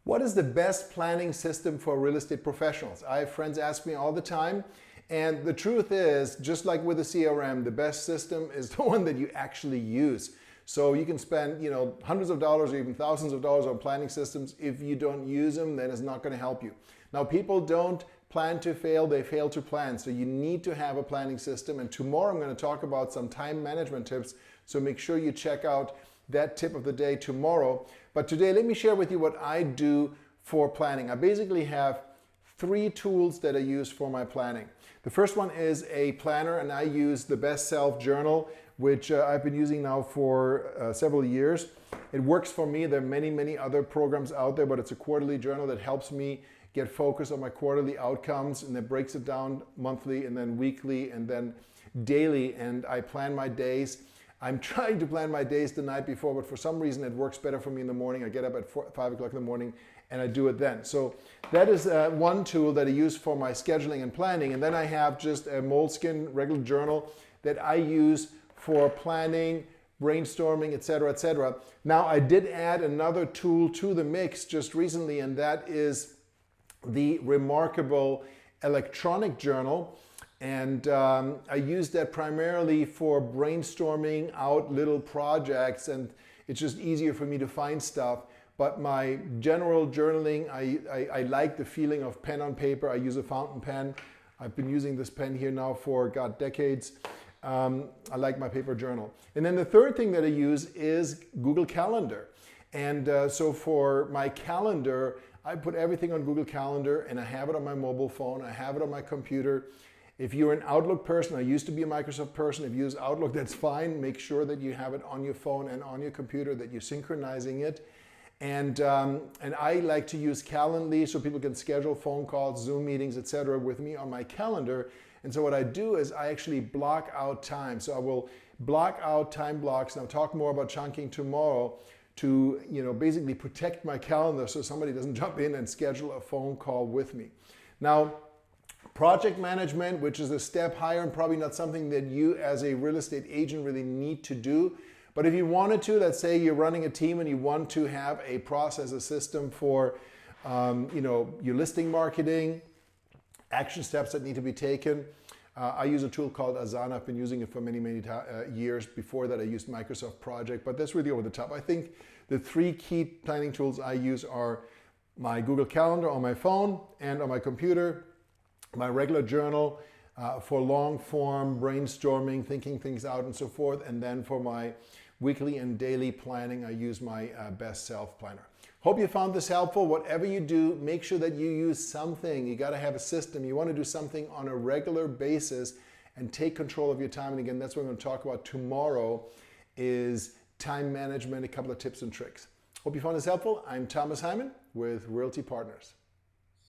What is the best planning system for real estate professionals? I have friends ask me all the time, and the truth is, just like with the CRM, the best system is the one that you actually use. So you can spend, hundreds of dollars or even thousands of dollars on planning systems. If you don't use them, then it's not going to help you. Now, people don't plan to fail, they fail to plan. So you need to have a planning system. And tomorrow I'm going to talk about some time management tips. So make sure you check out that tip of the day tomorrow. But today, let me share with you what I do for planning. I basically have 3 tools that I use for my planning. The first one is a planner, and I use the Best Self Journal, which I've been using now for several years. It works for me. There are many, many other programs out there, but it's a quarterly journal that helps me get focused on my quarterly outcomes, and it breaks it down monthly and then weekly and then daily, and I plan my days. I'm trying to plan my days the night before, but for some reason it works better for me in the morning. I get up at 5 o'clock in the morning and I do it then. So that is one tool that I use for my scheduling and planning. And then I have just a Moleskine regular journal that I use for planning, brainstorming, etc., etc. Now, I did add another tool to the mix just recently, and that is the remarkable electronic journal. And I use that primarily for brainstorming out little projects, and it's just easier for me to find stuff. But my general journaling, I like the feeling of pen on paper. I use a fountain pen. I've been using this pen here now for, decades. I like my paper journal. And then the third thing that I use is Google Calendar. And so for my calendar, I put everything on Google Calendar, and I have it on my mobile phone. I have it on my computer. If you're an Outlook person, I used to be a Microsoft person. If you use Outlook, that's fine. Make sure that you have it on your phone and on your computer, that you're synchronizing it. And I like to use Calendly so people can schedule phone calls, Zoom meetings, etc. with me on my calendar. And so what I do is I actually block out time. So I will block out time blocks, and I'll talk more about chunking tomorrow to basically protect my calendar so somebody doesn't jump in and schedule a phone call with me. Now, project management, which is a step higher and probably not something that you as a real estate agent really need to do. But if you wanted to, let's say you're running a team and you want to have a process, a system for your listing marketing, action steps that need to be taken. I use a tool called Asana. I've been using it for many, many years. Before that, I used Microsoft Project, but that's really over the top. I think the 3 key planning tools I use are my Google Calendar on my phone and on my computer, my regular journal for long form brainstorming, thinking things out and so forth. And then for my weekly and daily planning, I use my Best Self Planner. Hope you found this helpful. Whatever you do, make sure that you use something. You got to have a system. You want to do something on a regular basis and take control of your time. And again, that's what we're going to talk about tomorrow, is time management, a couple of tips and tricks. Hope you found this helpful. I'm Thomas Hyman with Realty Partners.